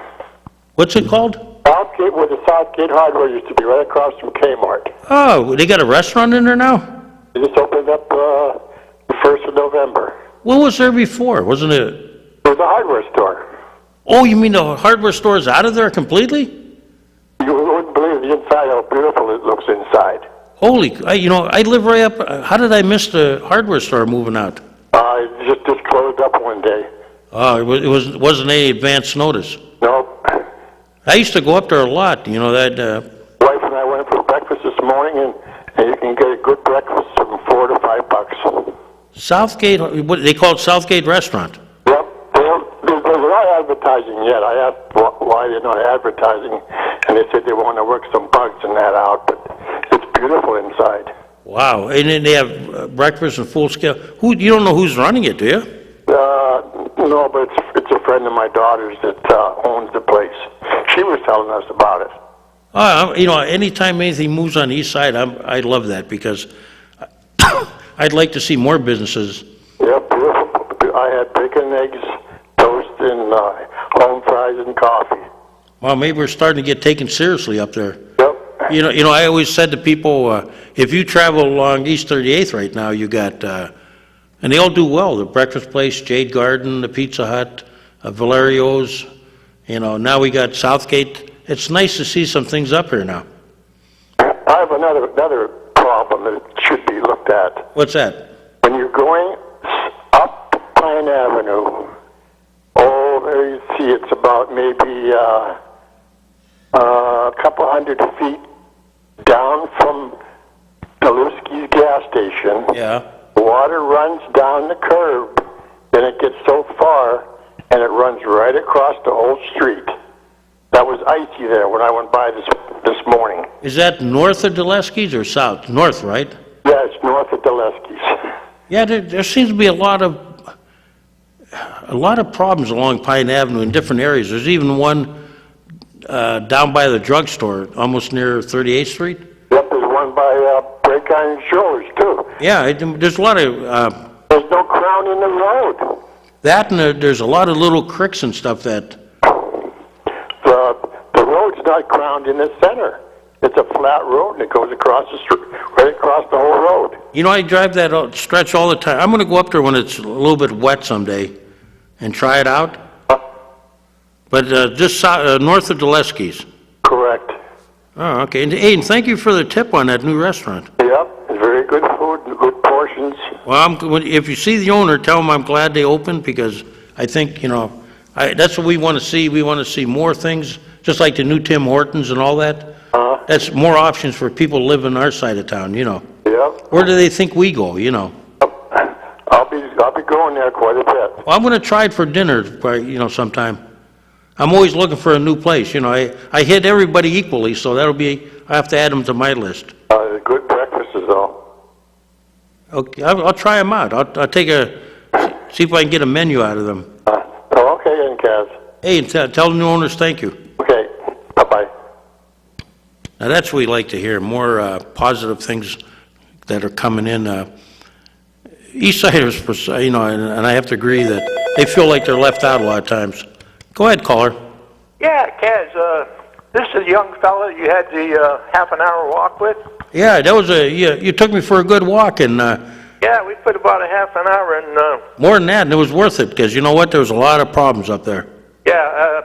What's it called? Southgate, where the Southgate Hardware used to be, right across from Kmart. Oh, they got a restaurant in there now? They just opened up the 1st of November. What was there before? Wasn't it? It was a hardware store. Oh, you mean the hardware store is out of there completely? You wouldn't believe the inside, how beautiful it looks inside. Holy, I live right up. How did I miss the hardware store moving out? It just closed up one day. Oh, wasn't any advance notice. Nope. I used to go up there a lot. You know that. Wife and I went for breakfast this morning, and you can get a good breakfast from $4 to $5. Southgate. What they call it, Southgate Restaurant. Yep. They're not advertising yet. I asked why they're not advertising, and they said they want to work some bugs and that out, but it's beautiful inside. Wow, and then they have breakfast and full scale. You don't know who's running it, do you? No, but it's a friend of my daughter's that owns the place. She was telling us about it. Anytime anything moves on the east side, I love that because I'd like to see more businesses. Yep, beautiful. I had bacon, eggs, toast, and home fries and coffee. Well, maybe we're starting to get taken seriously up there. Yep. I always said to people, if you travel along East 38th right now, you got, and they all do well, the breakfast place, Jade Garden, the Pizza Hut, Valerio's, now we got Southgate. It's nice to see some things up here now. I have another problem that should be looked at. What's that? When you're going up Pine Avenue, there you see it's about maybe a couple hundred feet down from Daluski's gas station. Yeah. The water runs down the curb, then it gets so far, and it runs right across the whole street. That was icy there when I went by this morning. Is that north of Dulesky's or south? North, right? Yeah, it's north of Dulesky's. Yeah, there seems to be a lot of problems along Pine Avenue in different areas. There's even one down by the drugstore, almost near 38th Street. Yep, there's one by Break Iron Shores, too. Yeah, there's a lot of... there's no crown in the road. That and there's a lot of little cricks and stuff that... The road's not crowned in the center. It's a flat road, and it goes across the street, right across the whole road. I drive that stretch all the time. I'm going to go up there when it's a little bit wet someday and try it out. But just north of Dulesky's. Correct. Oh, okay. And thank you for the tip on that new restaurant. Yep, it's very good food and good portions. Well, if you see the owner, tell him I'm glad they opened because I think, that's what we want to see. We want to see more things, just like the new Tim Hortons and all that. That's more options for people who live in our side of town, Yep. Where do they think we go, I'll be going there quite a bit. Well, I'm going to try it for dinner, sometime. I'm always looking for a new place, I hit everybody equally, so I have to add them to my list. Good breakfasts, though. Okay, I'll try them out. I'll see if I can get a menu out of them. Hey, and tell the new owners thank you. Okay, bye-bye. Now, that's what we like to hear, more positive things that are coming in. East Siders, you know, and I have to agree that they feel like they're left out a lot of times. Go ahead, caller. Yeah, Kaz, this is a young fella you had the half an hour walk with? Yeah, that was you took me for a good walk, and Yeah, we put about a half an hour in. more than that, and it was worth it, because you know what, there was a lot of problems up there. Yeah,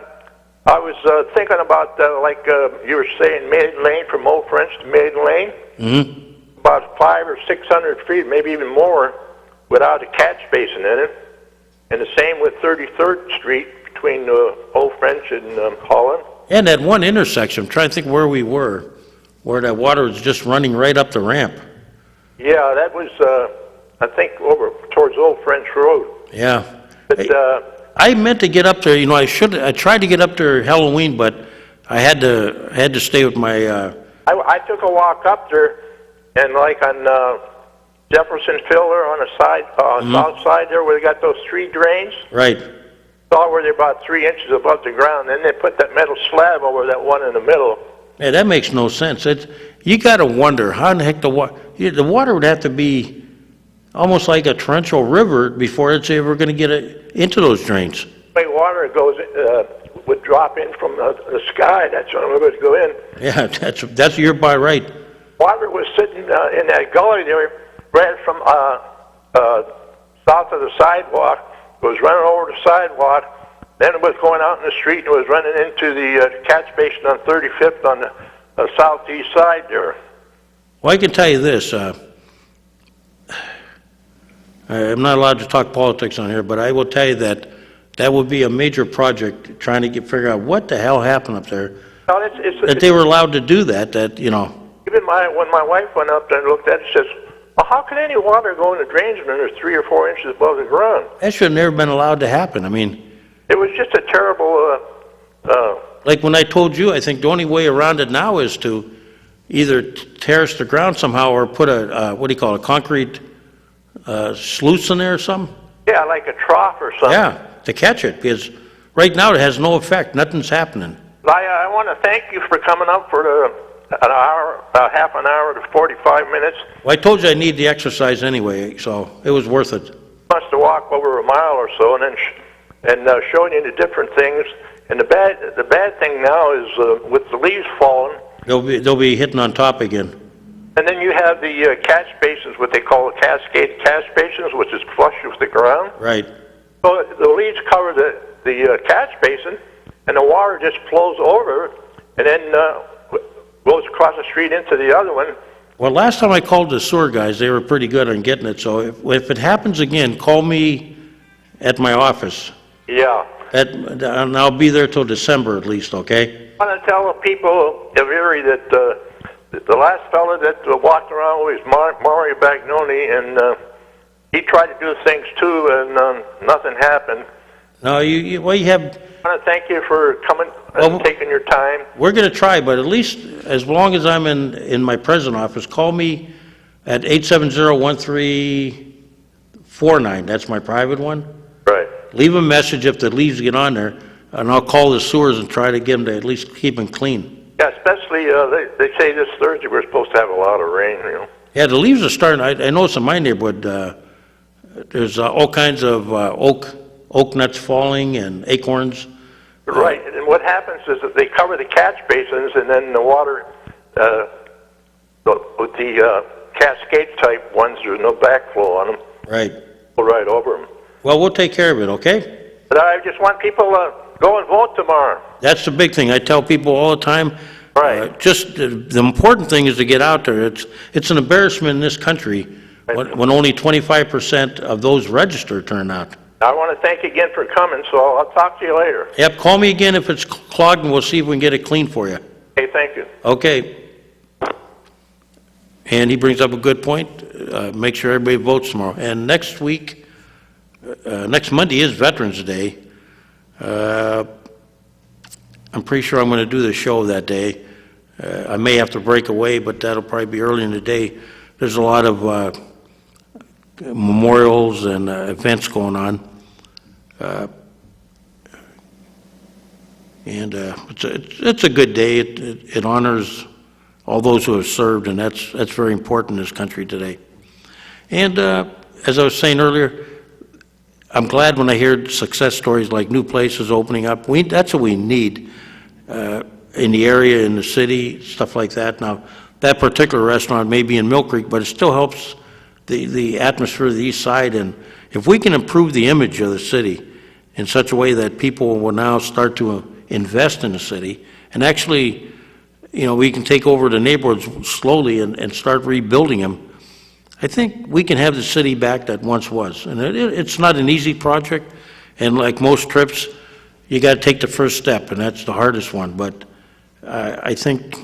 I was thinking about, like you were saying, Maiden Lane from Old French to Maiden Lane. Mm-hmm. About 500 or 600 feet, maybe even more, without a catch basin in it. And the same with 33rd Street between Old French and Holland. And that one intersection, I'm trying to think where we were, where that water was just running right up the ramp. Yeah, that was, I think, over towards Old French Road. Yeah. But I meant to get up there, you know, I tried to get up there Halloween, but I had to stay with my, I took a walk up there, and like on Jefferson Filler on the side, south side there, where they got those 3 drains. right. Saw where they're about 3 inches above the ground. Then they put that metal slab over that one in the middle. Yeah, that makes no sense. You got to wonder how in the heck the water would have to be almost like a torrential river before it's ever going to get into those drains. The way water goes would drop in from the sky. That's when it would go in. Yeah, that's you're by right. Water was sitting in that gully there, right from south of the sidewalk. It was running over the sidewalk. Then it was going out in the street and it was running into the catch basin on 35th on the southeast side there. Well, I can tell you this. I'm not allowed to talk politics on here, but I will tell you that would be a major project trying to figure out what the hell happened up there. No, that they were allowed to do that, you know. Even when my wife went up there and looked at it, she says, well, how can any water go in the drains when they're 3 or 4 inches above the ground? That should have never been allowed to happen. I mean, it was just a terrible. Like when I told you, I think the only way around it now is to either terrace the ground somehow or put a what do you call it, a concrete sluice in there or something. Yeah, like a trough or something. Yeah, to catch it, because right now it has no effect. Nothing's happening. I want to thank you for coming up for an hour, half an hour to 45 minutes. Well, I told you I need the exercise anyway, so it was worth it. Wants to walk over a mile or so, and then showing you the different things. And the bad thing now is with the leaves falling. They'll be hitting on top again. And then you have the catch basins, what they call the cascade catch basins, which is flush with the ground. Right. So the leaves cover the catch basin, and the water just flows over, and then goes across the street into the other one. Well, last time I called the sewer guys, they were pretty good on getting it. So if it happens again, call me at my office. Yeah. And I'll be there till December at least, okay? I want to tell the people of Erie that the last fella that walked around was Mario Bagnoni, and he tried to do things too, and nothing happened. No, you have... I want to thank you for coming and taking your time. We're going to try, but at least as long as I'm in my present office, call me at 870-1349. That's my private one. Right. Leave a message if the leaves get on there, and I'll call the sewers and try to get them to at least keep them clean. Yeah, especially they say this Thursday we're supposed to have a lot of rain, you know. Yeah, the leaves are starting. I notice in my neighborhood there's all kinds of oak nuts falling and acorns. Right, and what happens is that they cover the catch basins, and then the water, with the cascade type ones, there's no backflow on them. Right. Go right over them. Well, we'll take care of it, okay? But I just want people to go and vote tomorrow. That's the big thing. I tell people all the time. Right. Just the important thing is to get out there. It's an embarrassment in this country when only 25% of those registered turn out. I want to thank you again for coming, so I'll talk to you later. Yep, call me again if it's clogged, and we'll see if we can get it clean for you. Okay, thank you. Okay. And he brings up a good point. Make sure everybody votes tomorrow. And next week, next Monday is Veterans Day. I'm pretty sure I'm going to do the show that day. I may have to break away, but that'll probably be early in the day. There's a lot of memorials and events going on. And it's a good day. It honors all those who have served, and that's very important in this country today. And as I was saying earlier, I'm glad when I hear success stories like new places opening up. That's what we need in the area, in the city, stuff like that. Now, that particular restaurant may be in Mill Creek, but it still helps the atmosphere of the east side. And if we can improve the image of the city in such a way that people will now start to invest in the city, and actually, we can take over the neighborhoods slowly and start rebuilding them, I think we can have the city back that once was. And it's not an easy project, and like most trips, you got to take the first step, and that's the hardest one. But I think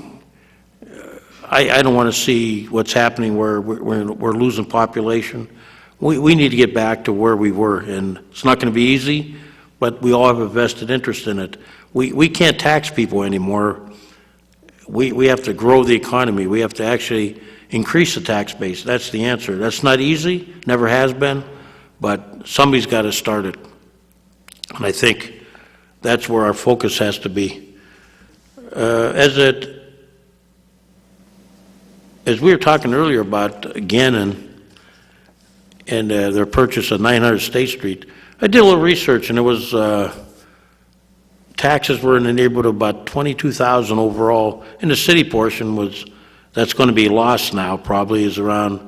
I don't want to see what's happening where we're losing population. We need to get back to where we were, and it's not going to be easy, but we all have a vested interest in it. We can't tax people anymore. We have to grow the economy. We have to actually increase the tax base. That's the answer. That's not easy, never has been, but somebody's got to start it. And I think that's where our focus has to be. As we were talking earlier about Gannon and their purchase of 900 State Street, I did a little research, and it was taxes were in the neighborhood of about $22,000 overall, and the city portion that's going to be lost now probably is around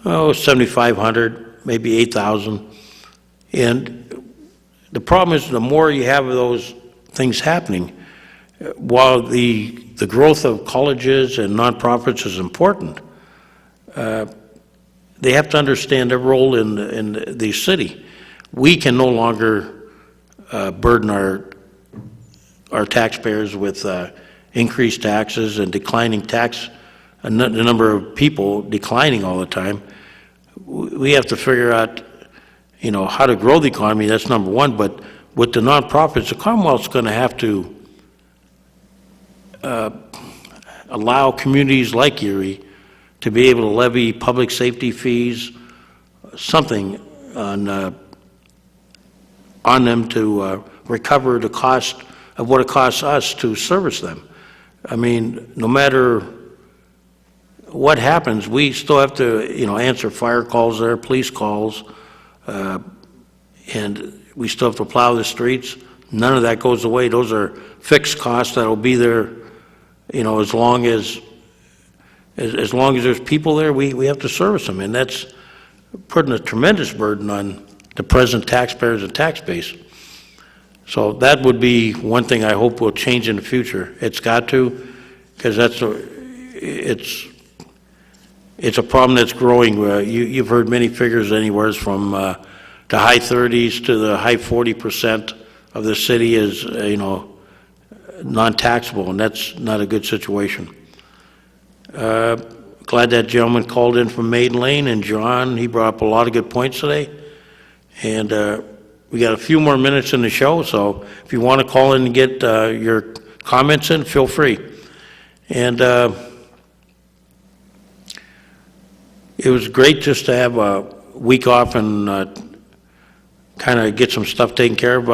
$7,500, maybe $8,000. And the problem is the more you have of those things happening, while the growth of colleges and nonprofits is important, they have to understand their role in the city. We can no longer burden our taxpayers with increased taxes and declining tax, the number of people declining all the time. We have to figure out, how to grow the economy. That's number one. But with the nonprofits, the Commonwealth's going to have to allow communities like Erie to be able to levy public safety fees, something on them to recover the cost of what it costs us to service them. I mean, no matter what happens, we still have to, answer fire calls there, police calls, and we still have to plow the streets. None of that goes away. Those are fixed costs that'll be there, as long as there's people there, we have to service them, and that's putting a tremendous burden on the present taxpayers and tax base. So that would be one thing I hope will change in the future. It's got to, because it's a problem that's growing. You've heard many figures, anywhere from the high 30s to the high 40% of the city is, non-taxable, and that's not a good situation. Glad that gentleman called in from Maiden Lane, and John, he brought up a lot of good points today. And we got a few more minutes in the show, so if you want to call in and get your comments in, feel free. And it was great just to have a week off and kind of get some stuff taken care of.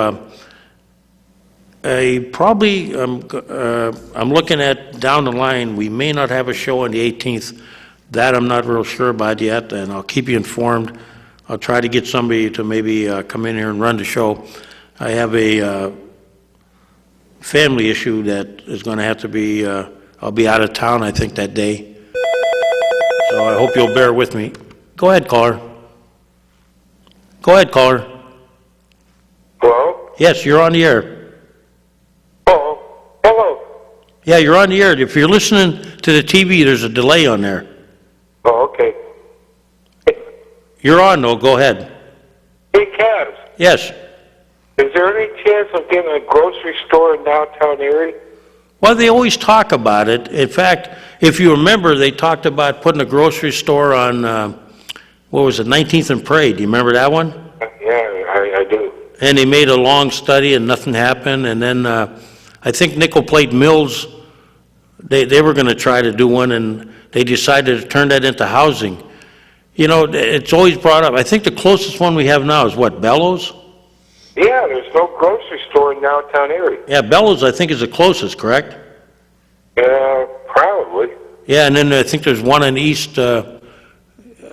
I'm looking at down the line, we may not have a show on the 18th. That I'm not real sure about yet, and I'll keep you informed. I'll try to get somebody to maybe come in here and run the show. I have a family issue that is going to have to be, I'll be out of town, I think, that day. So I hope you'll bear with me. Go ahead, caller. Go ahead, caller. Hello? Yes, you're on the air. Hello? Yeah, you're on the air. If you're listening to the TV, there's a delay on there. Oh, okay. You're on, though. Go ahead. Hey, Kaz. Yes. Is there any chance of getting a grocery store in downtown Erie? Well, they always talk about it. In fact, if you remember, they talked about putting a grocery store on, 19th and Parade. Do you remember that one? Yeah, I do. And they made a long study and nothing happened. And then I think Nickel Plate Mills, they were going to try to do one, and they decided to turn that into housing. It's always brought up. I think the closest one we have now is what, Bellows? Yeah, there's no grocery store store in downtown area. Yeah, Bellows, I think, is the closest, correct? Probably. Yeah, and then I think there's one on East Avenue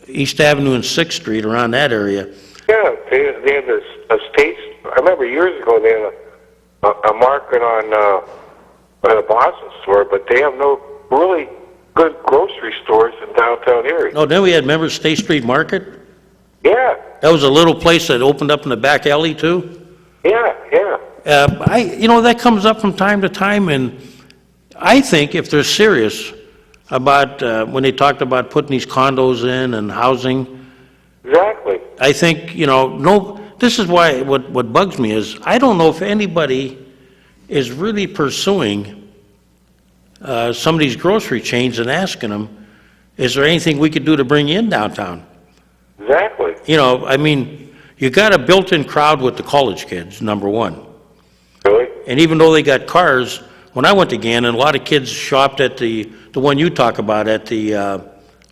and 6th Street, around that area. Yeah, they had a States. I remember years ago they had a market on a Boston store, but they have no really good grocery stores in downtown area. No, then we had, remember State Street Market? Yeah, That was a little place that opened up in the back alley, too. yeah. That comes up from time to time, and I think if they're serious about, when they talked about putting these condos in and housing, Exactly. I think, this is why, what bugs me is, I don't know if anybody is really pursuing some of these grocery chains and asking them, is there anything we could do to bring you in downtown? Exactly. You got a built-in crowd with the college kids, number one. Really? And even though they got cars, when I went to Gannon, a lot of kids shopped at the one you talk about at the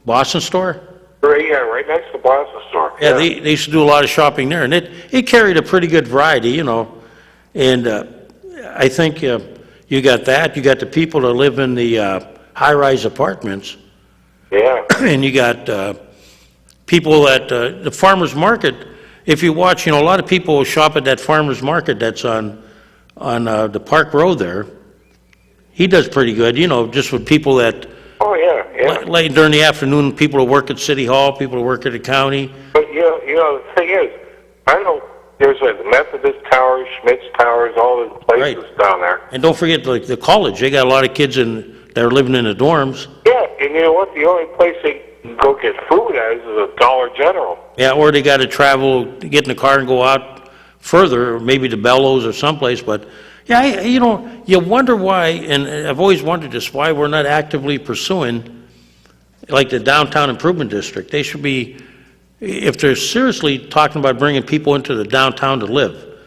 Boston store. Right next to the Boston store. Yeah, they used to do a lot of shopping there, and it carried a pretty good variety, And I think you got that. You got the people that live in the high-rise apartments. Yeah. And you got people at the farmer's market. If you watch, a lot of people shop at that farmer's market that's on the Park Road there. He does pretty good, just with people that, Oh, yeah. late during the afternoon, people who work at City Hall, people who work at the county. But, the thing is, there's a Methodist Towers, Schmitz Towers, all the places down there. And don't forget, the college, they got a lot of kids that are living in the dorms. Yeah, and you know what? The only place they can go get food at is a Dollar General. Yeah, or they got to travel, get in the car and go out further, or maybe to Bellows or someplace. But yeah, you wonder why, and I've always wondered this, why we're not actively pursuing, like the downtown improvement district. They should be, if they're seriously talking about bringing people into the downtown to live.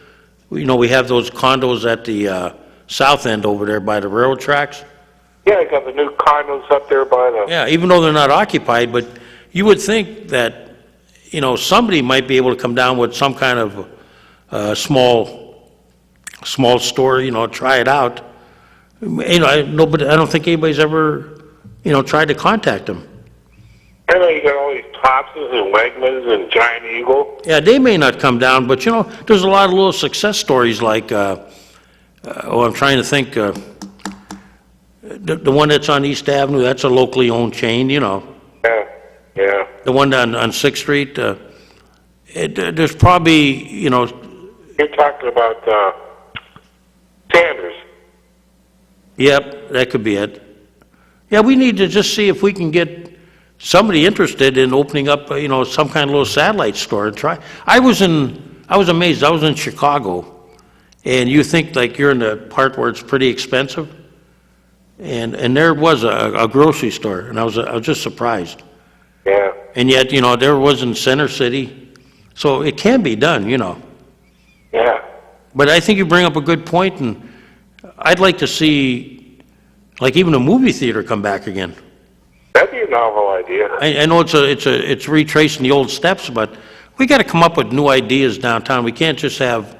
We have those condos at the south end over there by the railroad tracks. Yeah, they got the new condos up there by the... Yeah, even though they're not occupied, but you would think that, somebody might be able to come down with some kind of small store, try it out. I don't think anybody's ever, tried to contact them. I know you got all these Thompsons and Wegmans and Giant Eagle. Yeah, they may not come down, but there's a lot of little success stories like, I'm trying to think, the one that's on East Avenue, that's a locally owned chain, Yeah. The one on 6th Street, there's probably, You're talking about Sanders. Yep, that could be it. Yeah, we need to just see if we can get somebody interested in opening up, some kind of little satellite store and try. I was amazed. I was in Chicago, and you think like you're in the part where it's pretty expensive, and there was a grocery store, and I was just surprised. Yeah. And yet, there was in Center City, so it can be done, Yeah. But I think you bring up a good point, and I'd like to see, like, even a movie theater come back again. That'd be a novel idea. I know it's retracing the old steps, but we got to come up with new ideas downtown. We can't just have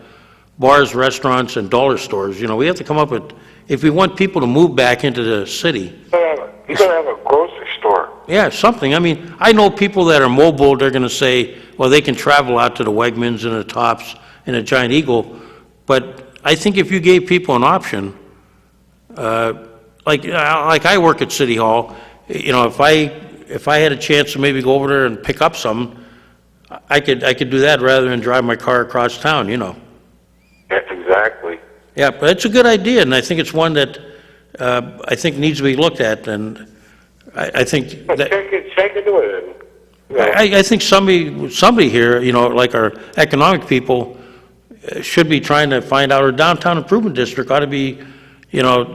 bars, restaurants, and dollar stores. We have to come up with, if we want people to move back into the city. You gotta have a grocery store. Yeah, something. I know people that are mobile, they're going to say, well, they can travel out to the Wegmans and the Tops and the Giant Eagle, but I think if you gave people an option, like I work at City Hall, if I had a chance to maybe go over there and pick up some, I could do that rather than drive my car across town, Yeah, exactly. Yeah, but it's a good idea, and I think it's one that I think needs to be looked at, and I think that... Check into it. I think somebody here, like our economic people, should be trying to find out, our downtown improvement district ought to be,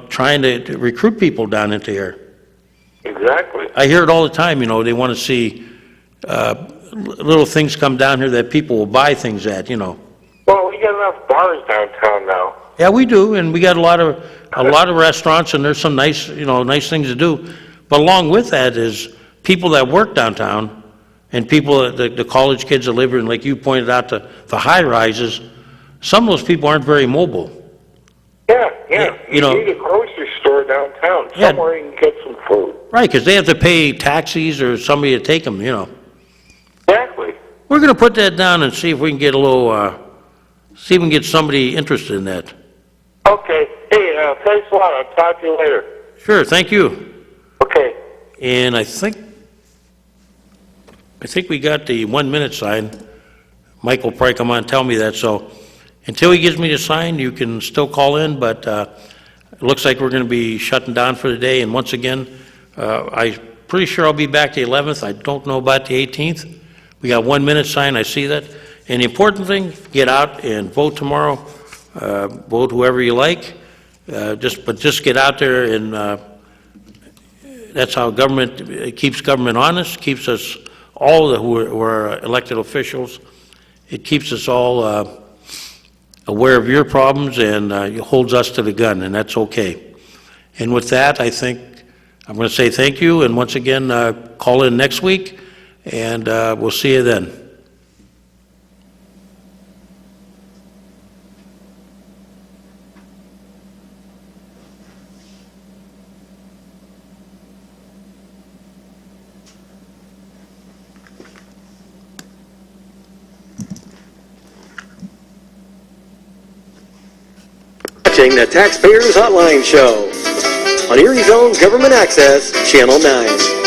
trying to recruit people down into here. Exactly. I hear it all the time, they want to see little things come down here that people will buy things at, Well, we got enough bars downtown now. Yeah, we do, and we got a lot of restaurants, and there's some nice things to do. But along with that is people that work downtown, and people, the college kids that live here, and like you pointed out, the high rises. Some of those people aren't very mobile. Yeah, you know, need a grocery store downtown, Yeah. somewhere you can get some food. right, because they have to pay taxis or somebody to take them, you know. Exactly. We're going to put that down and see if we can get a little, see if we can get somebody interested in that. Okay. Hey, thanks a lot. I'll talk to you later. Sure, thank you. Okay. And I think we got the 1 minute sign. Mike will probably come on and tell me that, so until he gives me the sign, you can still call in, but it looks like we're going to be shutting down for the day, and once again, I'm pretty sure I'll be back the 11th. I don't know about the 18th. We got 1 minute sign, I see that. And the important thing, get out and vote tomorrow. Vote whoever you like. Just get out there, and that's how government keeps government honest, keeps us all who are elected officials. It keeps us all aware of your problems, and it holds us to the gun, and that's okay. And with that, I think I'm going to say thank you, and once again, call in next week, and we'll see you then. Watching the Taxpayers Hotline Show on Erie's own Government Access, Channel 9.